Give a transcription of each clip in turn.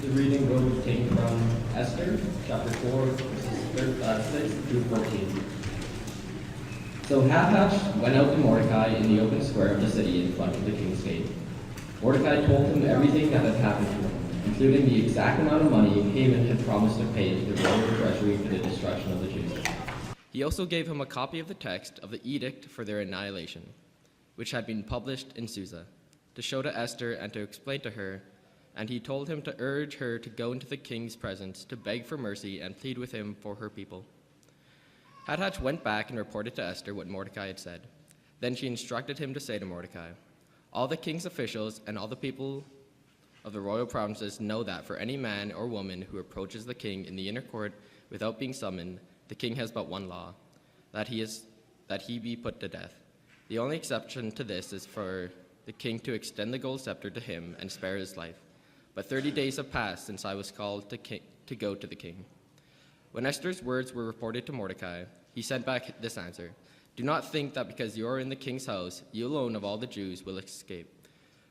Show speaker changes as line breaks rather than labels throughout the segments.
The reading will be taken from Esther, chapter 4, verses 6 through 14. So Hathach went out to Mordecai in the open square of the city in front of the king's gate. Mordecai told him everything that had happened to him, including the exact amount of money Haman had promised to pay to the royal treasury for the destruction of the Jews. He also gave him a copy of the text of the edict for their annihilation, which had been published in Susa, to show to Esther and to explain to her, and he told him to urge her to go into the king's presence to beg for mercy and plead with him for her people. Hathach went back and reported to Esther what Mordecai had said. Then she instructed him to say to Mordecai, "All the king's officials and all the people of the royal provinces know that for any man or woman who approaches the king in the inner court without being summoned, the king has but one law, that he be put to death. The only exception to this is for the king to extend the gold scepter to him and spare his life. But 30 days have passed since I was called to go to the king." When Esther's words were reported to Mordecai, he sent back this answer: "Do not think that because you are in the king's house, you alone of all the Jews will escape.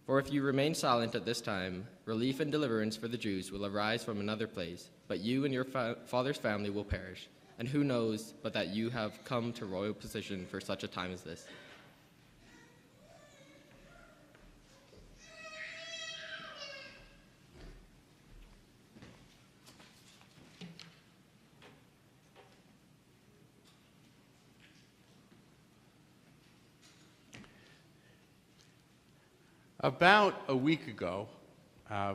For if you remain silent at this time, relief and deliverance for the Jews will arise from another place, but you and your father's family will perish. And who knows but that you have come to royal position for such a time as this?"
About a week ago, I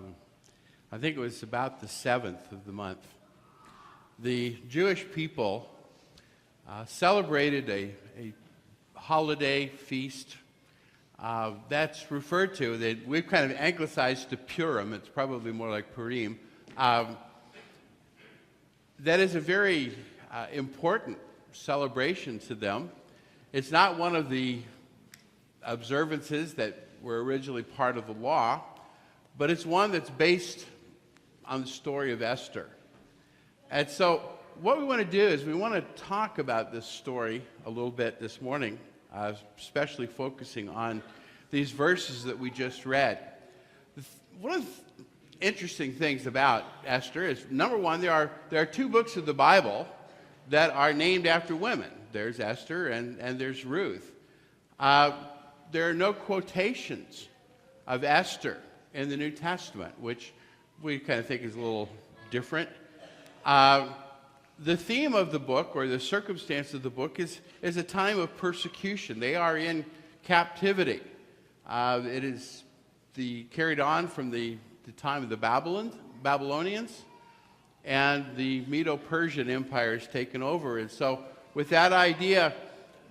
think it was about the 7th of the month, the Jewish people celebrated a holiday feast that's referred to, that we've kind of anglicized to Purim. It's probably more like Purim. That is a very important celebration to them. It's not one of the observances that were originally part of the law, but it's one that's based on the story of Esther. And so what we want to do is we want to talk about this story a little bit this morning, especially focusing on these verses that we just read. One of the interesting things about Esther is, number one, there are two books of the Bible that are named after women. There's Esther and there's Ruth. There are no quotations of Esther in the New Testament, which we kind of think is a little different. The theme of the book, or the circumstance of the book, is a time of persecution. They are in captivity. It is carried on from the time of the Babylonians, and the Medo-Persian Empire is taken over. And so with that idea,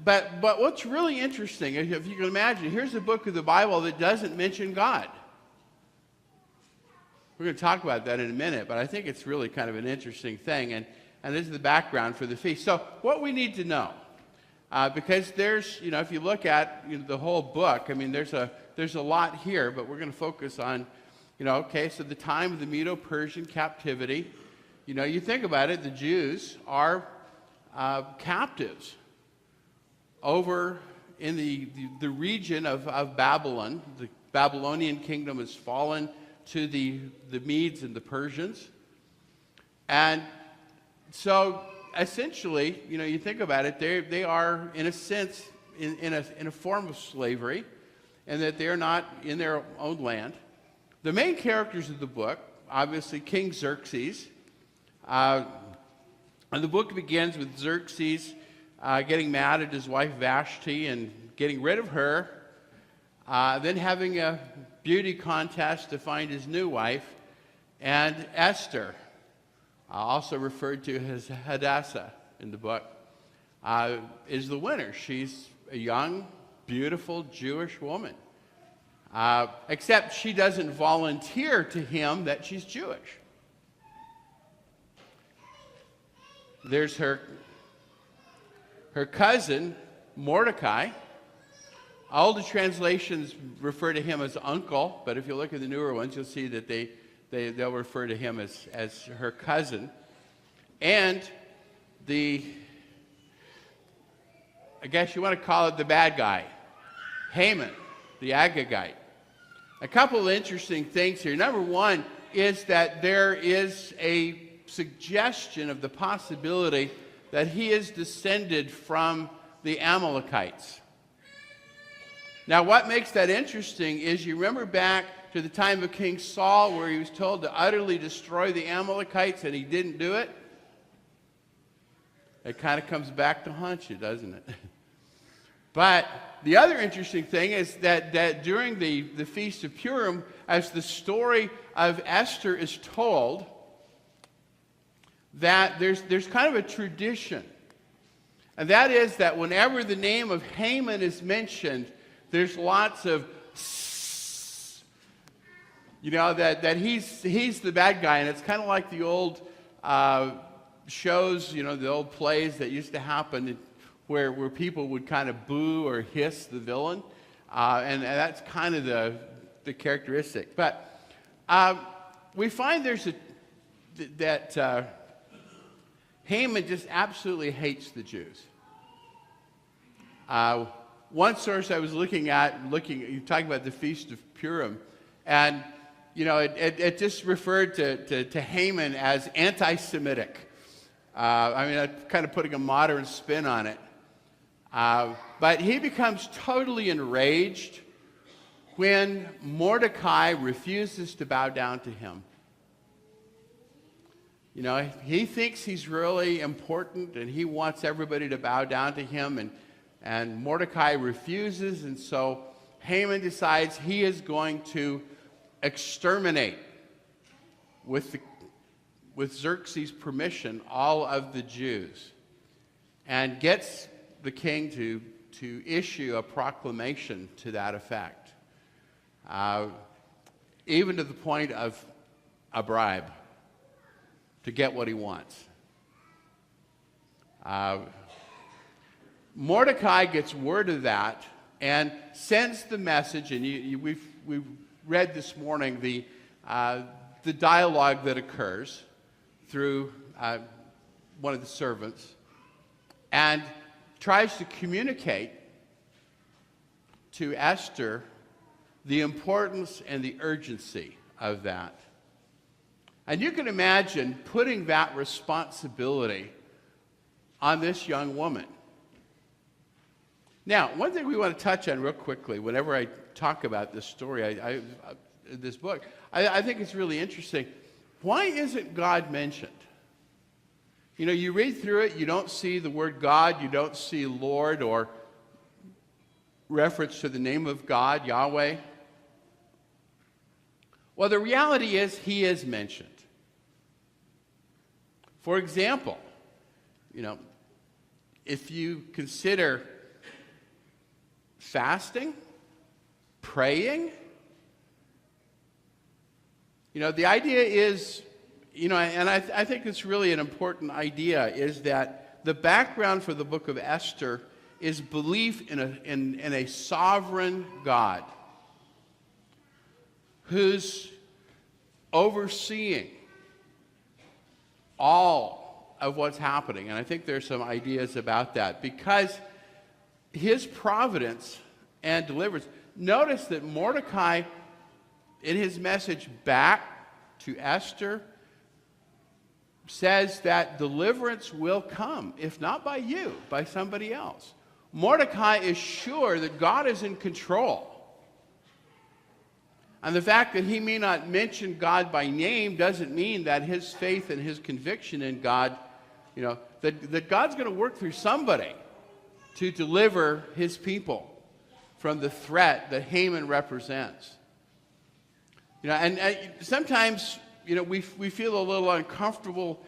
but what's really interesting, if you can imagine, here's a book of the Bible that doesn't mention God. We're going to talk about that in a minute, but I think it's really kind of an interesting thing, and this is the background for the feast. So what we need to know, because there's, if you look at the whole book, I mean, there's a lot here, but we're going to focus on, okay, so the time of the Medo-Persian captivity. You think about it, the Jews are captives over in the region of Babylon. The Babylonian kingdom has fallen to the Medes and the Persians. And so essentially, you think about it, they are in a sense in a form of slavery, and that they're not in their own land. The main characters of the book, obviously King Xerxes. And the book begins with Xerxes getting mad at his wife Vashti and getting rid of her, then having a beauty contest to find his new wife, and Esther, also referred to as Hadassah in the book, is the winner. She's a young, beautiful Jewish woman, except she doesn't volunteer to him that she's Jewish. There's her cousin, Mordecai. All the translations refer to him as uncle, but if you look at the newer ones, you'll see that they'll refer to him as her cousin. And I guess you want to call it the bad guy, Haman, the Agagite. A couple of interesting things here. Number one, is that there is a suggestion of the possibility that he is descended from the Amalekites. Now, what makes that interesting is you remember back to the time of King Saul where he was told to utterly destroy the Amalekites and he didn't do it? It kind of comes back to haunt you, doesn't it? But the other interesting thing is that during the Feast of Purim, as the story of Esther is told, that there's kind of a tradition. And that is that whenever the name of Haman is mentioned, there's lots of that he's the bad guy. And it's kind of like the old shows, the old plays that used to happen where people would kind of boo or hiss the villain. And that's kind of the characteristic. But we find that Haman just absolutely hates the Jews. One source I was looking at, you talking about the Feast of Purim, and it just referred to Haman as anti-Semitic. I'm kind of putting a modern spin on it. But he becomes totally enraged when Mordecai refuses to bow down to him. He thinks he's really important and he wants everybody to bow down to him, and Mordecai refuses, and so Haman decides he is going to exterminate, with Xerxes' permission, all of the Jews, and gets the king to issue a proclamation to that effect, even to the point of a bribe to get what he wants. Mordecai gets word of that and sends the message, and we've read this morning the dialogue that occurs through one of the servants, and tries to communicate to Esther the importance and the urgency of that. And you can imagine putting that responsibility on this young woman. Now, one thing we want to touch on real quickly, whenever I talk about this story, this book, I think it's really interesting. Why isn't God mentioned? You read through it, you don't see the word God, you don't see Lord or reference to the name of God, Yahweh. Well, the reality is he is mentioned. For example, if you consider fasting, praying, the idea is, and I think it's really an important idea, is that the background for the book of Esther is belief in a sovereign God who's overseeing all of what's happening. And I think there's some ideas about that, because his providence and deliverance. Notice that Mordecai, in his message back to Esther, says that deliverance will come, if not by you, by somebody else. Mordecai is sure that God is in control. And the fact that he may not mention God by name doesn't mean that his faith and his conviction in God, that God's going to work through somebody to deliver his people from the threat that Haman represents. And sometimes, we feel a little uncomfortable,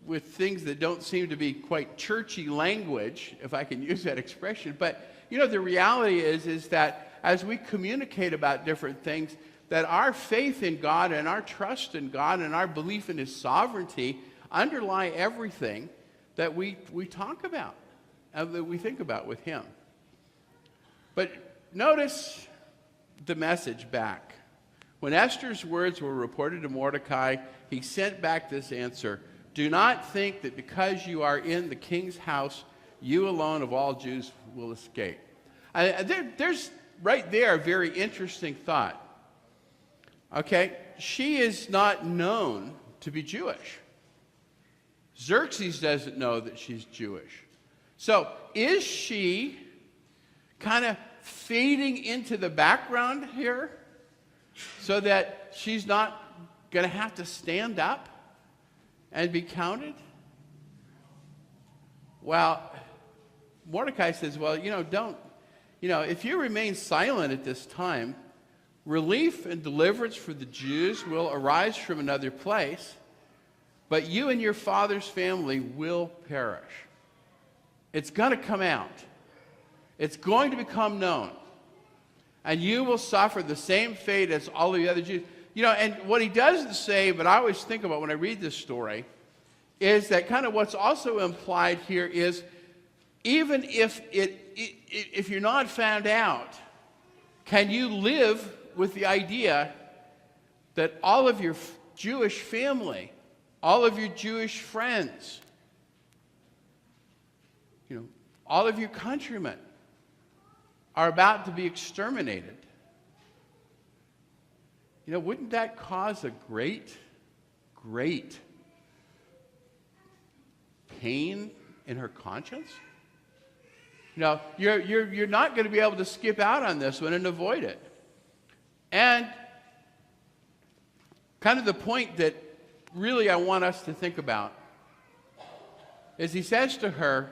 with things that don't seem to be quite churchy language, if I can use that expression. But, the reality is that as we communicate about different things, that our faith in God and our trust in God and our belief in his sovereignty underlie everything that we talk about, that we think about with him. But notice the message back. When Esther's words were reported to Mordecai, he sent back this answer: "Do not think that because you are in the king's house, you alone of all Jews will escape." There's right there a very interesting thought. Okay, she is not known to be Jewish. Xerxes doesn't know that she's Jewish. So is she kind of fading into the background here so that she's not going to have to stand up and be counted? Well, Mordecai says, well, if you remain silent at this time, relief and deliverance for the Jews will arise from another place, but you and your father's family will perish. It's going to come out. It's going to become known. And you will suffer the same fate as all the other Jews. And what he doesn't say, but I always think about when I read this story, is that kind of what's also implied here is even if you're not found out, can you live with the idea that all of your Jewish family, all of your Jewish friends, all of your countrymen are about to be exterminated? Wouldn't that cause a great, great pain in her conscience? You're not going to be able to skip out on this one and avoid it. And kind of the point that really I want us to think about is he says to her,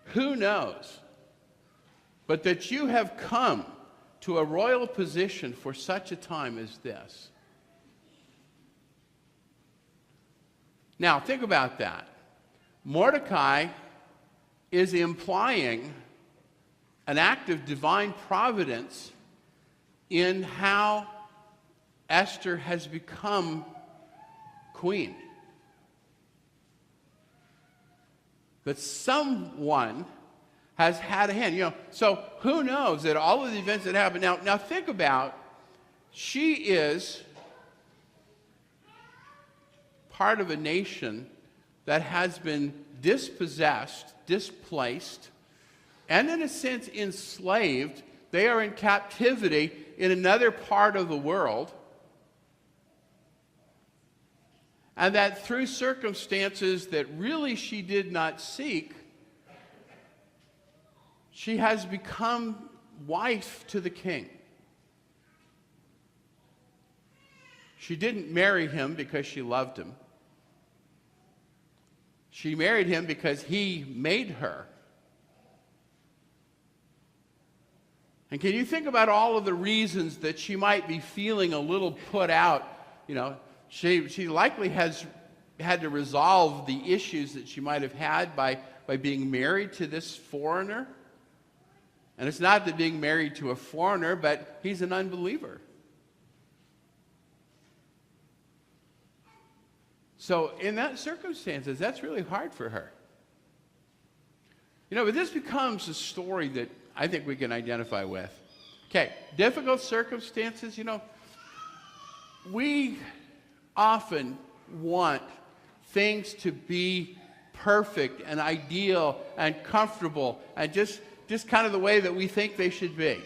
who knows but that you have come to a royal position for such a time as this? Now, think about that. Mordecai is implying an act of divine providence in how Esther has become queen. That someone has had a hand. So who knows that all of the events that happen. Now think about, she is part of a nation that has been dispossessed, displaced, and in a sense enslaved. They are in captivity in another part of the world. And that through circumstances that really she did not seek, she has become wife to the king. She didn't marry him because she loved him. She married him because he made her. And can you think about all of the reasons that she might be feeling a little put out? She likely has had to resolve the issues that she might have had by being married to this foreigner. And it's not that being married to a foreigner, but he's an unbeliever. So in that circumstances, that's really hard for her. But this becomes a story that I think we can identify with. Okay, difficult circumstances, we often want things to be perfect and ideal and comfortable and just kind of the way that we think they should be.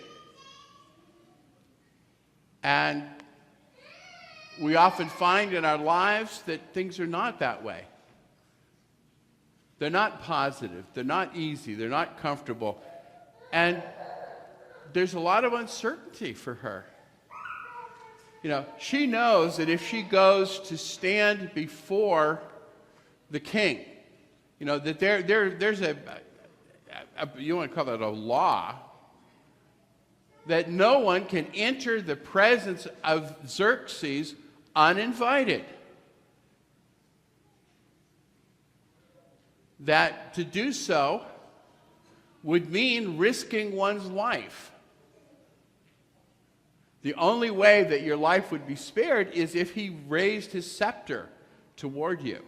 And we often find in our lives that things are not that way. They're not positive. They're not easy. They're not comfortable. And there's a lot of uncertainty for her. She knows that if she goes to stand before the king, that there's a you want to call it a law, that no one can enter the presence of Xerxes uninvited. That to do so would mean risking one's life. The only way that your life would be spared is if he raised his scepter toward you.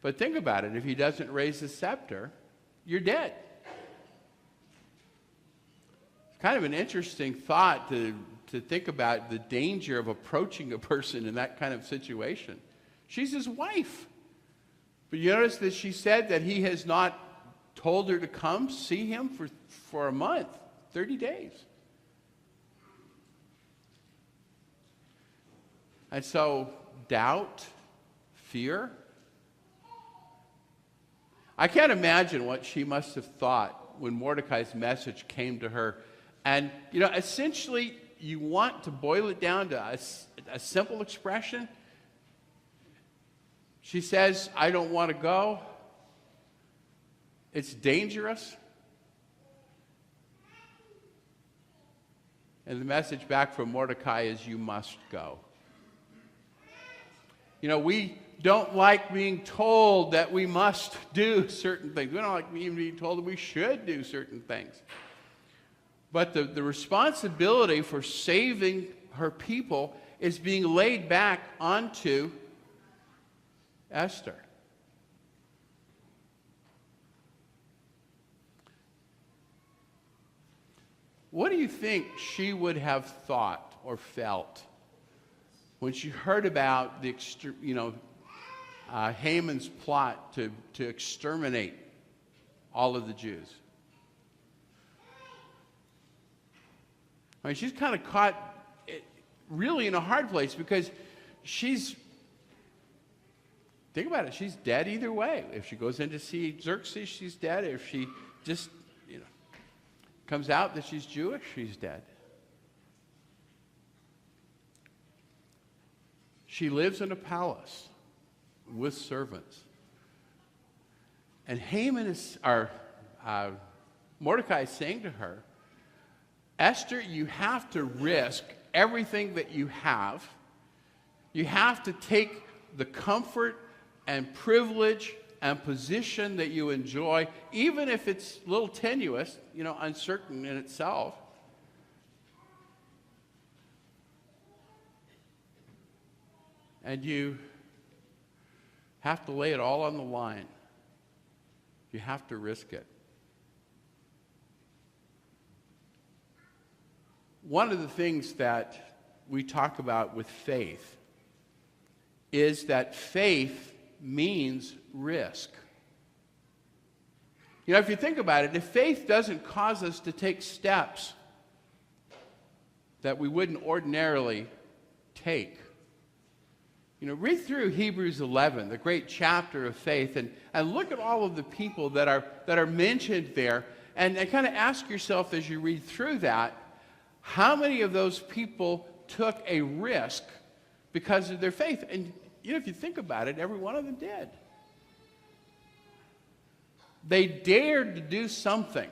But think about it, if he doesn't raise his scepter, you're dead. It's kind of an interesting thought to think about the danger of approaching a person in that kind of situation. She's his wife. But you notice that she said that he has not told her to come see him for a month, 30 days. And so, doubt, fear. I can't imagine what she must have thought when Mordecai's message came to her. And, essentially, you want to boil it down to a simple expression. She says, I don't want to go. It's dangerous. And the message back from Mordecai is, you must go. We don't like being told that we must do certain things. We don't like even being told that we should do certain things. But the responsibility for saving her people is being laid back onto Esther. What do you think she would have thought or felt when she heard about the Haman's plot to exterminate all of the Jews? I mean, she's kind of caught really in a hard place because think about it, she's dead either way. If she goes in to see Xerxes, she's dead. If she just, comes out that she's Jewish, she's dead. She lives in a palace with servants. And Mordecai is saying to her, Esther, you have to risk everything that you have. You have to take the comfort and privilege and position that you enjoy, even if it's a little tenuous, uncertain in itself. And you have to lay it all on the line. You have to risk it. One of the things that we talk about with faith is that faith means risk. If you think about it, if faith doesn't cause us to take steps that we wouldn't ordinarily take, read through Hebrews 11, the great chapter of faith, and look at all of the people that are mentioned there, and kind of ask yourself as you read through that, how many of those people took a risk because of their faith? And if you think about it, every one of them did. They dared to do something,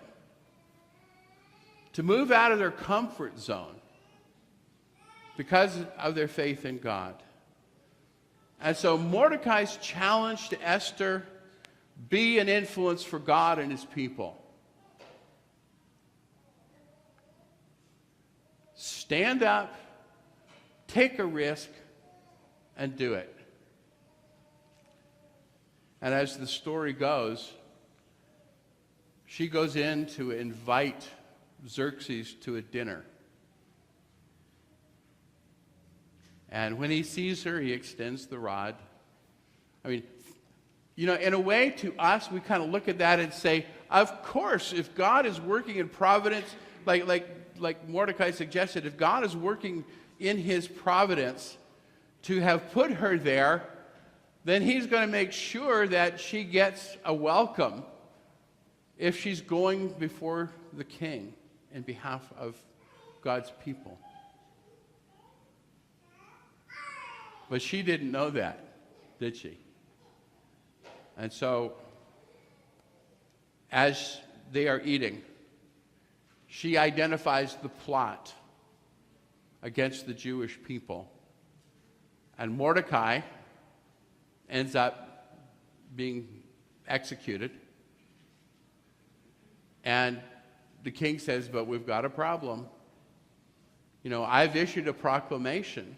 to move out of their comfort zone because of their faith in God. And so Mordecai's challenge to Esther, be an influence for God and his people. Stand up, take a risk, and do it. And as the story goes, she goes in to invite Xerxes to a dinner. And when he sees her, he extends the rod. I mean, in a way, to us, we kind of look at that and say, of course, if God is working in providence, like Mordecai suggested, if God is working in his providence to have put her there, then he's going to make sure that she gets a welcome if she's going before the king in behalf of God's people. But she didn't know that, did she? And so, as they are eating, she identifies the plot against the Jewish people. And Mordecai ends up being executed. And the king says, but we've got a problem. I've issued a proclamation,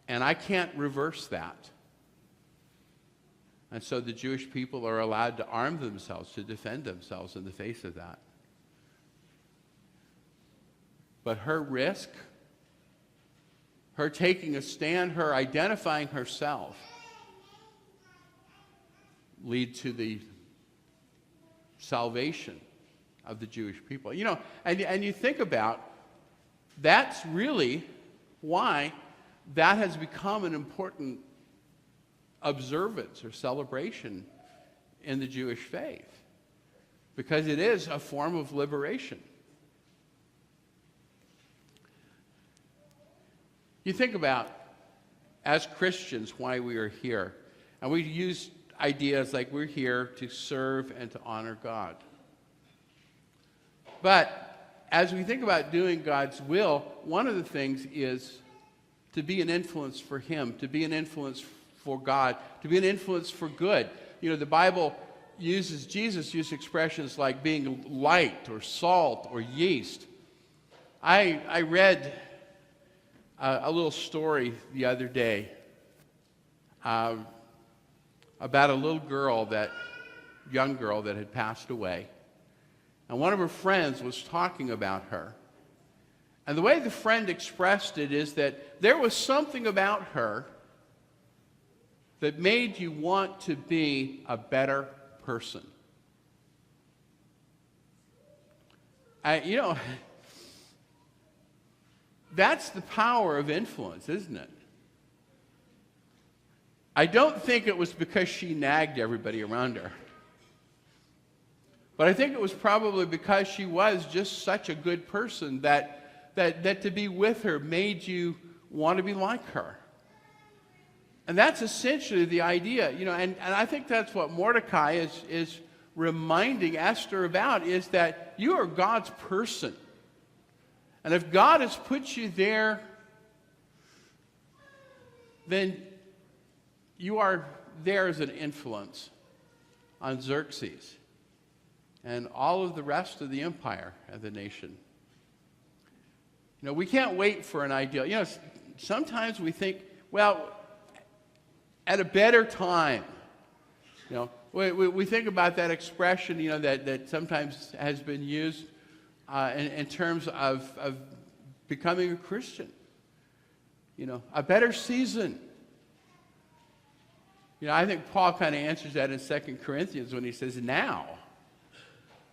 and I can't reverse that. And so the Jewish people are allowed to arm themselves, to defend themselves in the face of that. But her risk, her taking a stand, her identifying herself, lead to the salvation of the Jewish people. And you think about, that's really why that has become an important observance or celebration in the Jewish faith, because it is a form of liberation. You think about, as Christians, why we are here. And we use ideas like we're here to serve and to honor God. But as we think about doing God's will, one of the things is to be an influence for Him, to be an influence for God, to be an influence for good. You know, the Bible Jesus used expressions like being light or salt or yeast. I read a little story the other day about a little young girl that had passed away. And one of her friends was talking about her. And the way the friend expressed it is that there was something about her that made you want to be a better person. That's the power of influence, isn't it? I don't think it was because she nagged everybody around her. But I think it was probably because she was just such a good person that to be with her made you want to be like her. And that's essentially the idea, and I think that's what Mordecai is reminding Esther about, is that you are God's person. And if God has put you there, then you are there as an influence on Xerxes and all of the rest of the empire and the nation. We can't wait for an ideal. Sometimes we think, well, at a better time. We think about that expression, that sometimes has been used in terms of becoming a Christian. A better season. I think Paul kind of answers that in 2 Corinthians when he says, now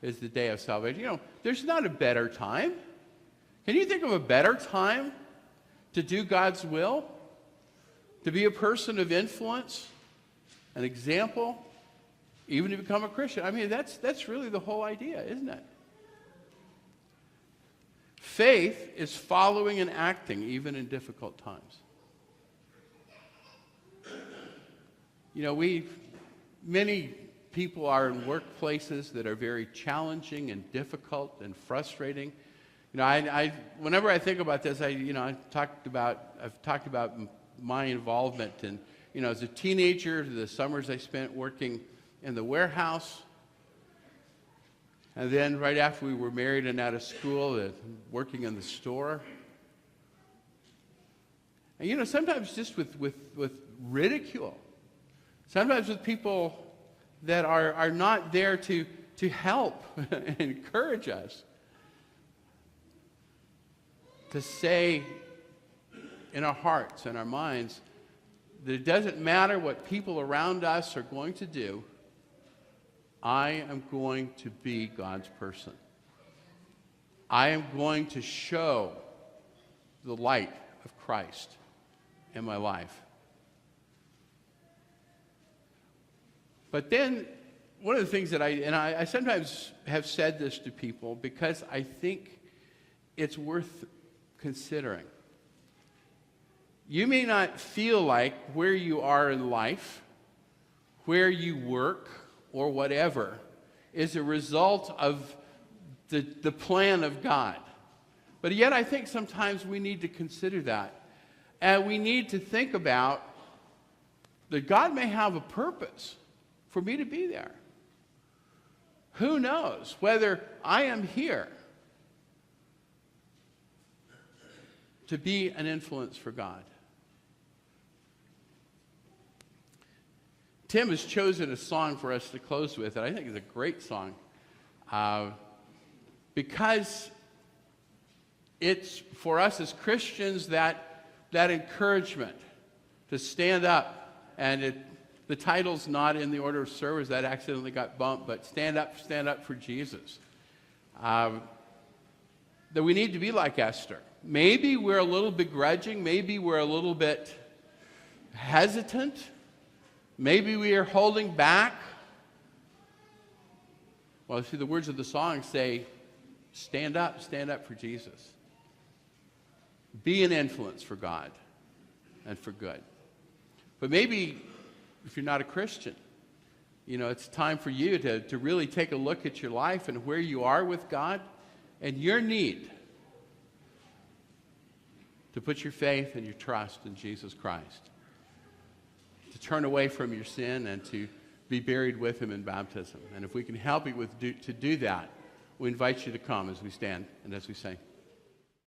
is the day of salvation. There's not a better time. Can you think of a better time to do God's will? To be a person of influence, an example, even to become a Christian? I mean, that's really the whole idea, isn't it? Faith is following and acting even in difficult times. Many people are in workplaces that are very challenging and difficult and frustrating. Whenever I think about this, I've talked about my involvement, and as a teenager, the summers I spent working in the warehouse, and then right after we were married and out of school, working in the store. And sometimes just with ridicule, sometimes with people that are not there to help and encourage us, to say in our hearts and our minds that it doesn't matter what people around us are going to do, I am going to be God's person. I am going to show the light of Christ in my life. But then, one of the things that I sometimes have said this to people because I think it's worth considering. You may not feel like where you are in life, where you work, or whatever, is a result of the plan of God. But yet I think sometimes we need to consider that. And we need to think about that God may have a purpose for me to be there. Who knows whether I am here to be an influence for God. Tim has chosen a song for us to close with, and I think it's a great song because it's for us as Christians that encouragement to stand up. And the title's not in the order of service, that accidentally got bumped, but stand up for Jesus. That we need to be like Esther. maybe we're a little begrudging, maybe we're a little bit hesitant, maybe we are holding back. Well, see, the words of the song say, stand up for Jesus. Be an influence for God and for good. But maybe if you're not a Christian, it's time for you to really take a look at your life and where you are with God and your need to put your faith and your trust in Jesus Christ, to turn away from your sin and to be buried with him in baptism. And if we can help you to do that, we invite you to come as we stand and as we sing.